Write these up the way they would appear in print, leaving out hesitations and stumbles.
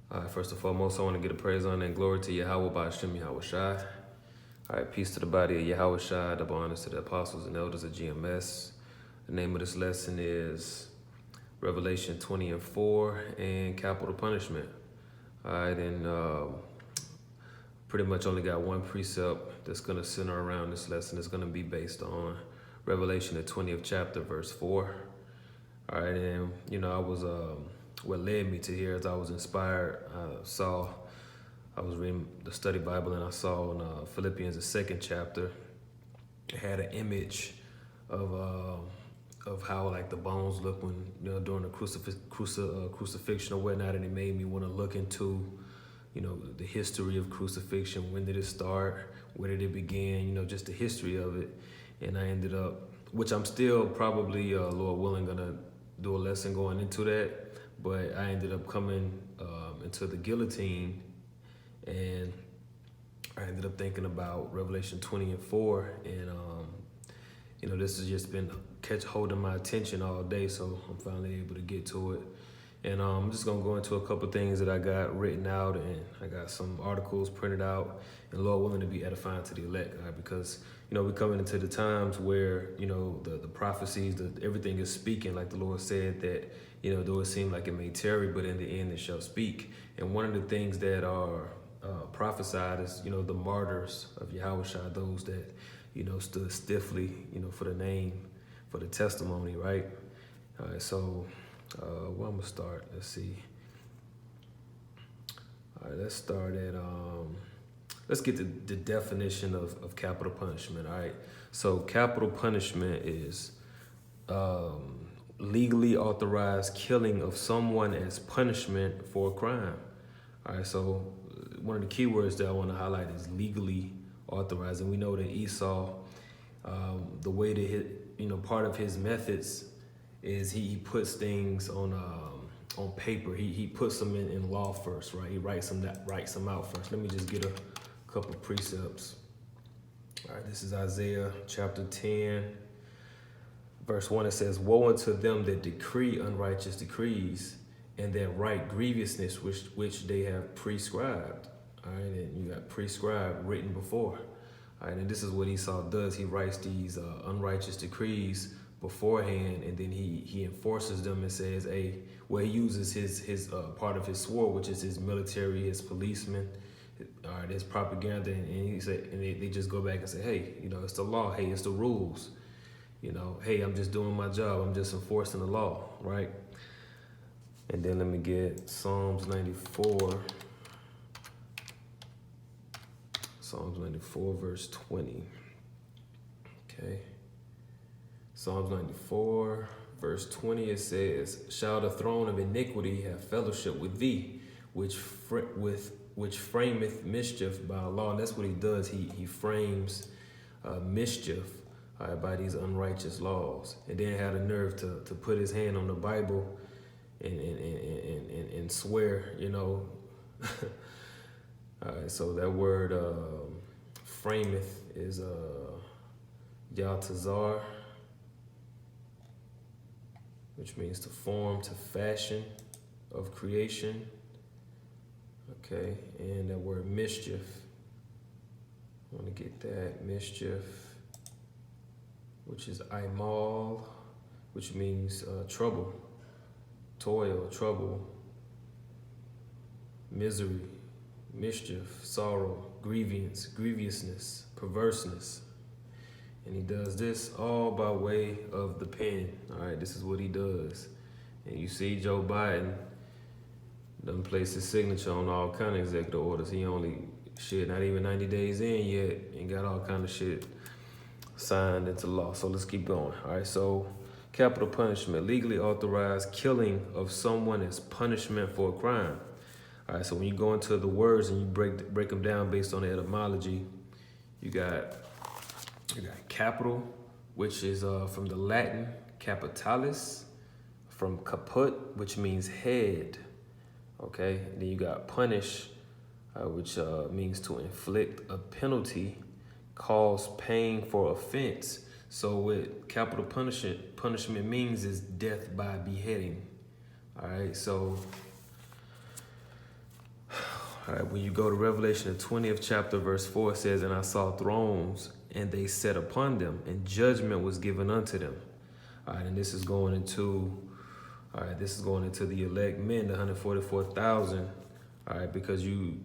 First and foremost, I want to give a praise, honor, and glory to Yahweh by Hashem Yahweh Shai. All right, peace to the body of Yahweh Shai, double honors to the apostles and elders of GMS. The name of this lesson is Revelation 20 and 4 and capital punishment. All right, and pretty much only got one precept that's going to center around this lesson. It's going to be based on Revelation, the 20th chapter, verse 4. All right, and I was what led me to here is I was inspired. I was reading the study Bible and I saw in Philippians, the second chapter, it had an image of how like the bones look when during the crucifixion or whatnot, and it made me want to look into the history of crucifixion. When did it start? Where did it begin? Just the history of it. And I ended up, which I'm still probably, Lord willing, gonna do a lesson going into that. But I ended up coming into the guillotine, and I ended up thinking about Revelation 20 and 4. And, this has just been holding my attention all day, so I'm finally able to get to it. And I'm just going to go into a couple things that I got written out, and I got some articles printed out, and Lord willing to be edifying to the elect, because, we're coming into the times where, the prophecies, everything is speaking, like the Lord said that, though it seemed like it may tarry, but in the end it shall speak. And one of the things that are prophesied is, the martyrs of Yahweh Shai, those that, stood stiffly, for the name, for the testimony, right? All right, so where I'm gonna start, let's see. All right, let's start at, let's get the definition of capital punishment, all right? So capital punishment is legally authorized killing of someone as punishment for a crime. All right, so one of the key words that I want to highlight is legally authorized. And we know that Esau, the way to hit, part of his methods is he puts things on paper. He puts them in law first, right? He writes them out first. Let me just get a couple precepts. All right, this is Isaiah chapter 10. Verse 1, it says, "Woe unto them that decree unrighteous decrees, and that write grievousness which they have prescribed." All right, and you got prescribed, written before. All right, and this is what Esau does. He writes these unrighteous decrees beforehand, and then he enforces them and says, "Hey," well, he uses his part of his sword, which is his military, his policemen, all right, his propaganda, and he said, and they just go back and say, "Hey, it's the law. Hey, it's the rules. Hey, I'm just doing my job. I'm just enforcing the law," right? And then let me get Psalms 94. Psalms 94, verse 20. Okay. Psalms 94, verse 20, it says, "Shall the throne of iniquity have fellowship with thee, which frameth mischief by law?" And that's what he does. He frames mischief by these unrighteous laws, and then had a nerve to put his hand on the Bible and swear, All right, so that word frameth is Yaltazar, which means to form, to fashion of creation. Okay, and that word mischief, I want to get that, mischief, which is Aimal, which means trouble, toil, trouble, misery, mischief, sorrow, grievousness, perverseness. And he does this all by way of the pen. All right, this is what he does. And you see Joe Biden done placed his signature on all kind of executive orders. He only, not even 90 days in yet, and got all kind of shit signed into law. So let's keep going. All right, so capital punishment, legally authorized killing of someone as punishment for a crime. All right, so when you go into the words and you break them down based on the etymology, you got capital, which is from the Latin capitalis, from caput, which means head. Okay, and then you got punish, which means to inflict a penalty, cause pain for offense. So what capital punishment means is death by beheading. All right, so All right, when you go to Revelation, the 20th chapter, verse 4, it says, "And I saw thrones, and they sat upon them, and judgment was given unto them." All right, and this is going into, the elect men, the 144,000. All right, because you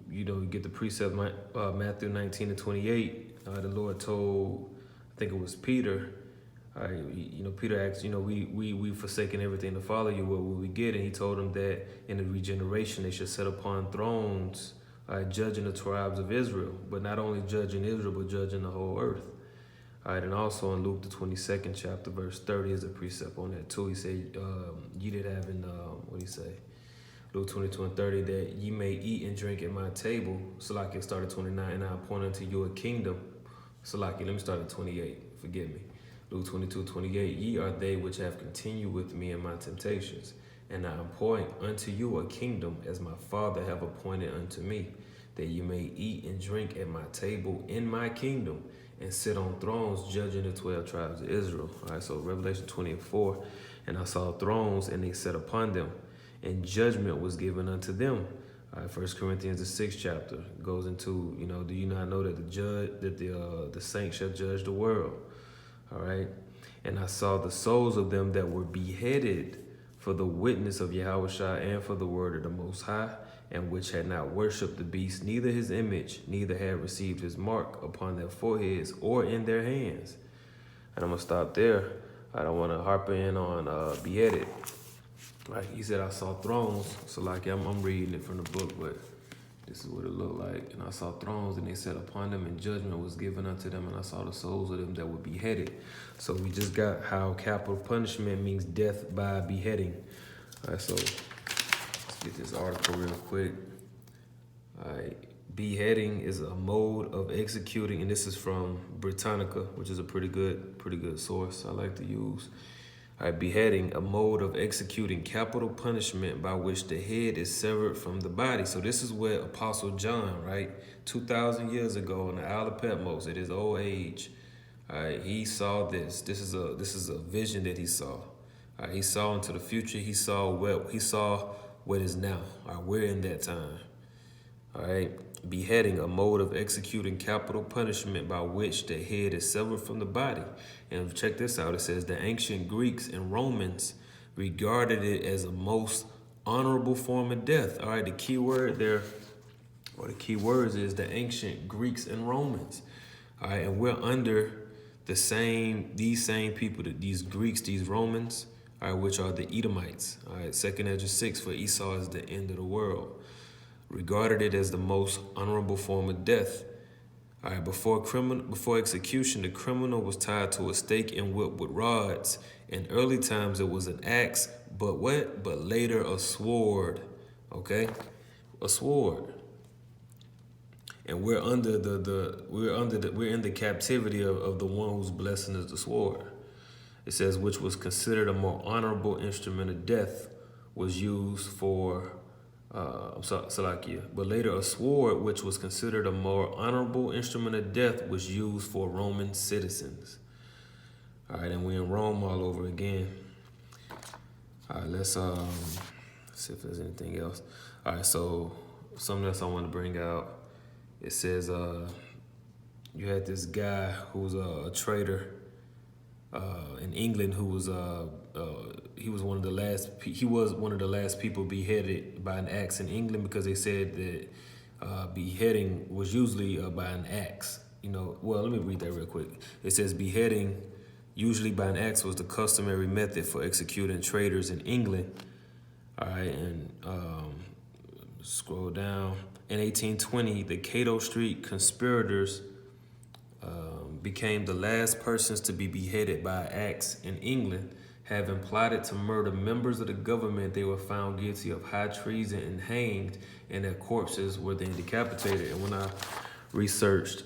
get the precept, Matthew 19 and 28. The Lord told, I think it was Peter. All right, Peter asked, we forsaken everything to follow you. What will we get? And he told him that in the regeneration they should sit upon thrones, judging the tribes of Israel, but not only judging Israel, but judging the whole earth. All right, and also in Luke the 22nd chapter, verse 30 is a precept on that too. He said, "You did have in what do you say? Luke 22 and 30, that ye may eat and drink at my table." Salaki started 29, "And I appoint unto you a kingdom." Salaki, let me start at 28. Forgive me. Luke 22:28, "Ye are they which have continued with me in my temptations, and I appoint unto you a kingdom, as my Father have appointed unto me, that ye may eat and drink at my table in my kingdom, and sit on thrones judging the 12 tribes of Israel." All right, so Revelation 20:4, "And I saw thrones, and they sat upon them, and judgment was given unto them." All right, 1 Corinthians the 6th chapter goes into, do you not know that the saints shall judge the world? All right, "And I saw the souls of them that were beheaded for the witness of Yahushua and for the word of the Most High, and which had not worshipped the beast, neither his image, neither had received his mark upon their foreheads or in their hands." And I'm going to stop there. I don't want to harp in on beheaded. Like he said, I saw thrones. So like I'm reading it from the book, but this is what it looked like. "And I saw thrones, and they sat upon them, and judgment was given unto them. And I saw the souls of them that were beheaded." So we just got how capital punishment means death by beheading. All right, so let's get this article real quick. All right, beheading is a mode of executing, and this is from Britannica, which is a pretty good source I like to use. All right, beheading, a mode of executing capital punishment by which the head is severed from the body. So this is what Apostle John, right, 2,000 years ago in the Isle of Patmos at his old age, all right, he saw this. This is a vision that he saw. All right, he saw into the future. He saw what is now. All right, we're in that time. All right, beheading, a mode of executing capital punishment by which the head is severed from the body. And check this out. It says the ancient Greeks and Romans regarded it as a most honorable form of death. All right, the key word there, or the key words, is the ancient Greeks and Romans. All right, and we're under these same people, these Greeks, these Romans, all right, which are the Edomites. All right, 2nd Ezra 6, "For Esau is the end of the world." Regarded it as the most honorable form of death. All right, before execution, the criminal was tied to a stake and whipped with rods. In early times, it was an axe, but later a sword. Okay, a sword. And we're in the captivity of the one whose blessing is the sword. It says, which was considered a more honorable instrument of death, was used for. Salakia. But later a sword, which was considered a more honorable instrument of death, was used for Roman citizens. All right, and we're in Rome all over again. All right, let's see if there's anything else. All right, so something else I want to bring out. It says you had this guy who was a trader in England who was he was one of the last people beheaded by an axe in England, because they said that beheading was usually by an axe. Well, let me read that real quick. It says beheading usually by an axe was the customary method for executing traders in England. All right, and scroll down. In 1820, the Cato Street conspirators became the last persons to be beheaded by an axe in England. Having plotted to murder members of the government, they were found guilty of high treason and hanged, and their corpses were then decapitated. And when I researched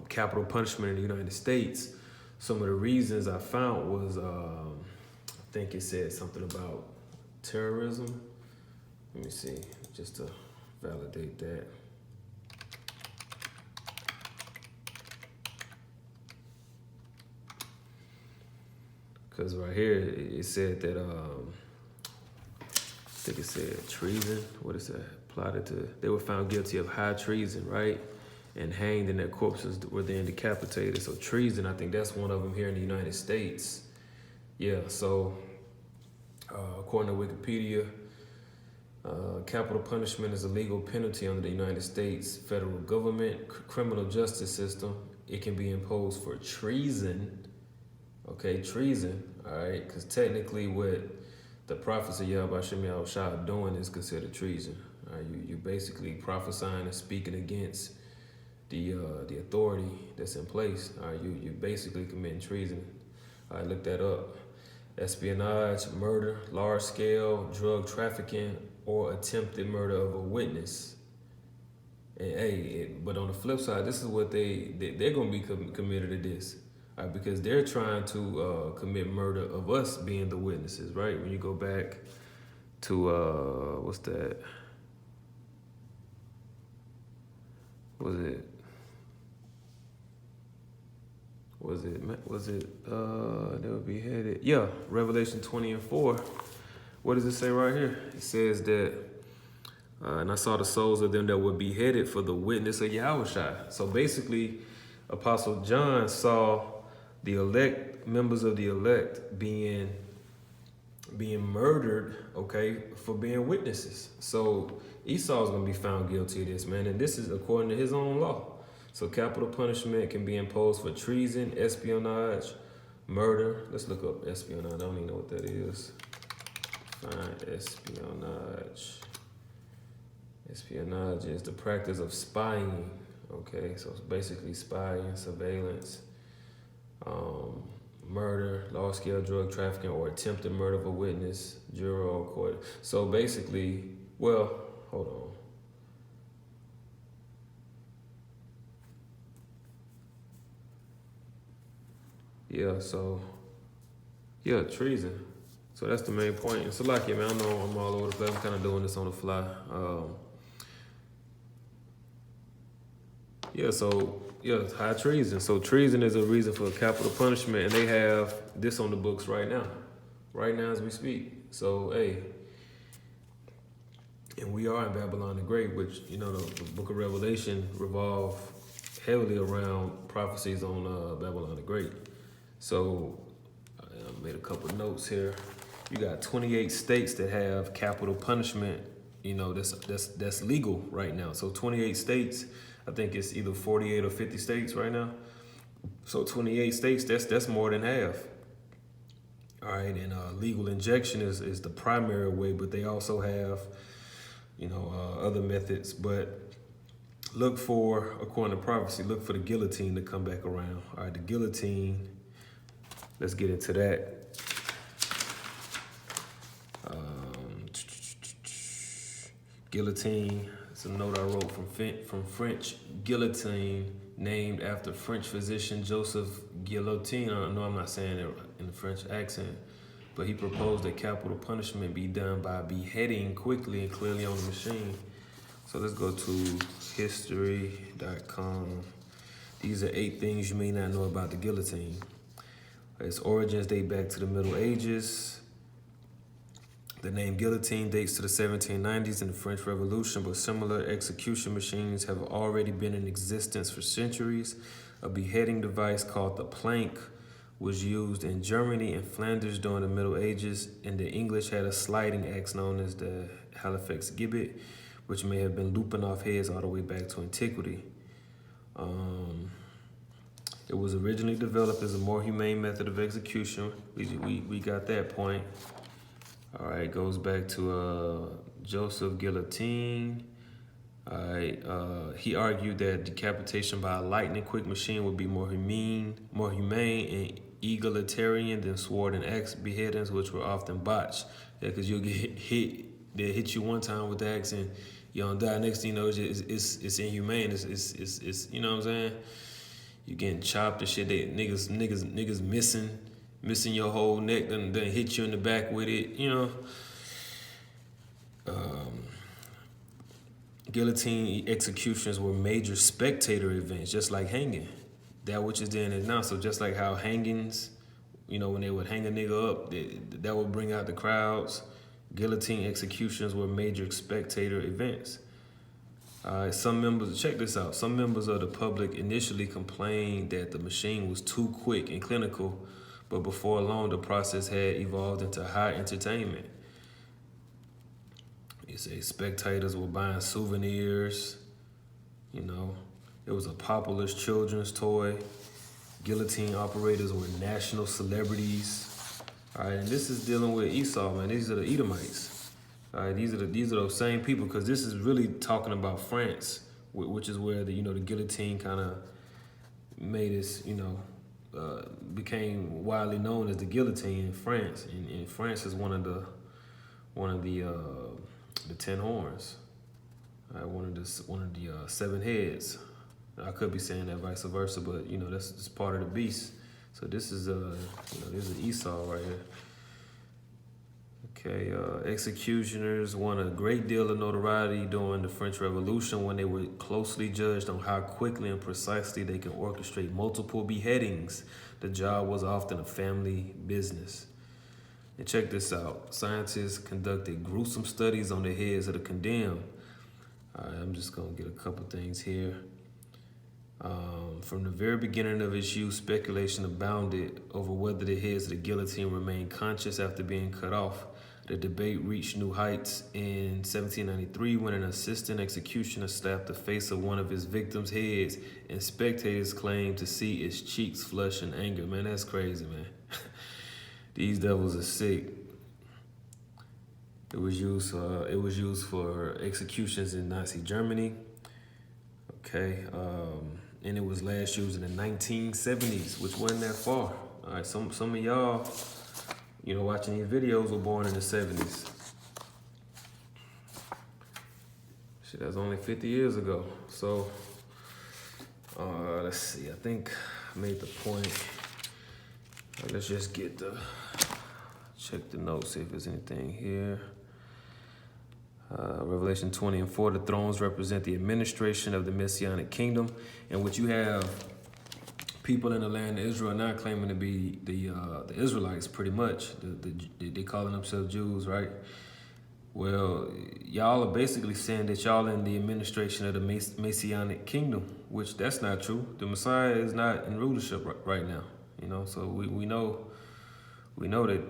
capital punishment in the United States, some of the reasons I found was, I think it said something about terrorism. Let me see, just to validate that. Because right here, it said that, I think it said treason. What is that? they were found guilty of high treason, right? And hanged, and their corpses were then decapitated. So treason, I think that's one of them here in the United States. Yeah, so according to Wikipedia, capital punishment is a legal penalty under the United States federal government criminal justice system. It can be imposed for treason. Okay, treason, all right? Because technically what the prophets of Yahweh Shem Shah doing is considered treason. All right? You basically prophesying and speaking against the authority that's in place. All right? You basically committing treason. All right, look that up. Espionage, murder, large-scale drug trafficking, or attempted murder of a witness. And but on the flip side, this is what they're gonna be committed to this, right? Because they're trying to commit murder of us being the witnesses, right? When you go back to what's that? Was it they were beheaded? Yeah, Revelation 20:4. What does it say right here? It says that, and I saw the souls of them that were beheaded for the witness of Yahushua. So basically, Apostle John saw the elect, members of the elect being murdered, okay, for being witnesses. So Esau's gonna be found guilty of this, man, and this is according to his own law. So capital punishment can be imposed for treason, espionage, murder. Let's look up espionage. I don't even know what that is. Find espionage. Espionage is the practice of spying. Okay, so it's basically spying, surveillance, murder, large-scale drug trafficking, or attempted murder of a witness, juror, or court. So basically, well, hold on. Yeah, so, yeah, treason. So that's the main point. And Salakia, man, I know I'm all over the place. I'm kind of doing this on the fly. High treason. So treason is a reason for capital punishment, and they have this on the books right now as we speak. So, hey, and we are in Babylon the Great, which, you know, the book of Revelation revolve heavily around prophecies on Babylon the Great. So I made a couple notes here. You got 28 states that have capital punishment, you know, that's legal right now. So 28 states, I think it's either 48 or 50 states right now. So 28 states, that's more than half. All right, and legal injection is the primary way, but they also have, you know, other methods. But look for, according to prophecy, look for the guillotine to come back around. All right, the guillotine, let's get into that. Guillotine, it's a note I wrote from French guillotine, named after French physician Joseph Guillotine. I know I'm not saying it in the French accent, but he proposed that capital punishment be done by beheading quickly and clearly on the machine. So let's go to history.com. These are 8 things you may not know about the guillotine. Its origins date back to the Middle Ages. The name guillotine dates to the 1790s and the French Revolution, but similar execution machines have already been in existence for centuries. A beheading device called the plank was used in Germany and Flanders during the Middle Ages, and the English had a sliding axe known as the Halifax gibbet, which may have been looping off heads all the way back to antiquity. It was originally developed as a more humane method of execution. We got that point. All right, goes back to Joseph Guillotine. All right, he argued that decapitation by a lightning-quick machine would be more humane and egalitarian than sword and axe beheadings, which were often botched. Yeah, because you'll get hit. They hit you one time with the axe and you don't die. Next thing you know, it's inhumane. It's you know what I'm saying? You getting chopped and shit. Niggas missing your whole neck, then hit you in the back with it, you know. Guillotine executions were major spectator events, just like hanging. That which is then is now. So just like how hangings, you know, when they would hang a nigga up, that would bring out the crowds. Guillotine executions were major spectator events. All right, some members, check this out. Some members of the public initially complained that the machine was too quick and clinical, but before long, the process had evolved into high entertainment. You say spectators were buying souvenirs, you know. It was a popular children's toy. Guillotine operators were national celebrities. All right, and this is dealing with Esau, man. These are the Edomites. All right, these are those same people, because this is really talking about France, which is where the guillotine kind of made its became widely known as the guillotine in France. And France is one of the 10 horns. All right, one of the 7 heads. I could be saying that vice versa, but that's part of the beast. So this is there's an Esau right here. Okay, executioners won a great deal of notoriety during the French Revolution when they were closely judged on how quickly and precisely they can orchestrate multiple beheadings. The job was often a family business. And check this out. Scientists conducted gruesome studies on the heads of the condemned. All right, I'm just going to get a couple things here. From the very beginning of its use, speculation abounded over whether the heads of the guillotine remained conscious after being cut off. The debate reached new heights in 1793 when an assistant executioner slapped the face of one of his victims' heads, and spectators claimed to see its cheeks flush in anger. Man, that's crazy, man. These devils are sick. It was used for executions in Nazi Germany. Okay, and it was last used in the 1970s, which wasn't that far. All right, some of y'all, watching these videos were born in the 70s. Shit, that's only 50 years ago. So, let's see. I think I made the point. Let's just check the notes, see if there's anything here. Revelation 20:4, the thrones represent the administration of the Messianic kingdom, in which you have people in the land of Israel now claiming to be the Israelites, pretty much. They calling themselves Jews, right? Well, y'all are basically saying that y'all in the administration of the Messianic kingdom, which that's not true. The Messiah is not in rulership right now, So we know that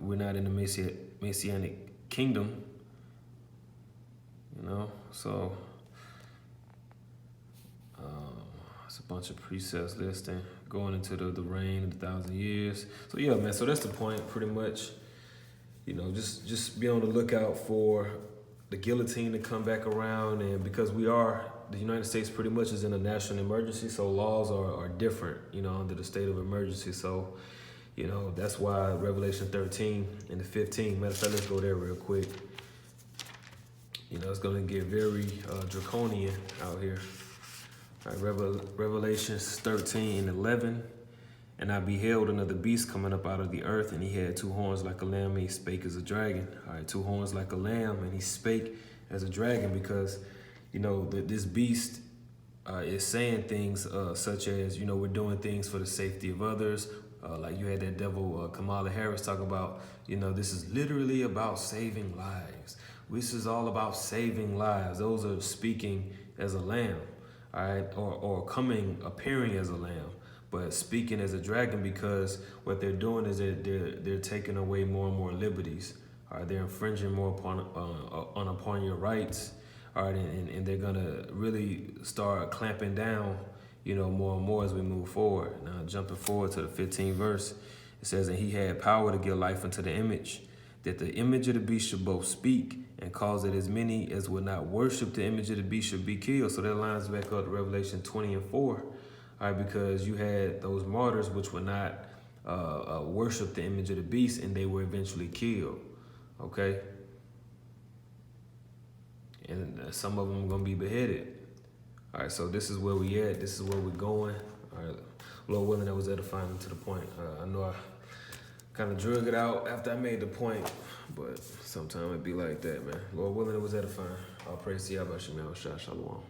we're not in the Messianic kingdom. So it's a bunch of precepts listing going into the reign of 1,000 years. So yeah, man. So that's the point, pretty much. Just be on the lookout for the guillotine to come back around, and because the United States pretty much is in a national emergency, so laws are different, under the state of emergency. So, that's why Revelation 13 and the 15. Matter of fact, let's go there real quick. It's going to get very draconian out here. All right, Revelations 13:11. And I beheld another beast coming up out of the earth, and he had 2 horns like a lamb, and he spake as a dragon. All right, 2 horns like a lamb, and he spake as a dragon, because, this beast is saying things such as, we're doing things for the safety of others. Like you had that devil Kamala Harris talk about, this is literally about saving lives. This is all about saving lives. Those are speaking as a lamb, all right, or appearing as a lamb, but speaking as a dragon, because what they're doing is they're taking away more and more liberties. All right, they're infringing more upon your rights. All right, and they're gonna really start clamping down, more and more as we move forward. Now, jumping forward to the 15th verse, it says, and he had power to give life unto the image, that the image of the beast should both speak and cause that as many as would not worship the image of the beast should be killed. So that lines back up to Revelation 20:4. All right, because you had those martyrs which would not worship the image of the beast, and they were eventually killed. Okay? And some of them are going to be beheaded. All right, so this is where we at. This is where we're going. All right, Lord willing, that was edifying to the point. I know I kind of drug it out after I made the point, but sometimes it be like that, man. Lord willing, it was edifying. All praise to Yahweh Shem Yahushua. Shalom.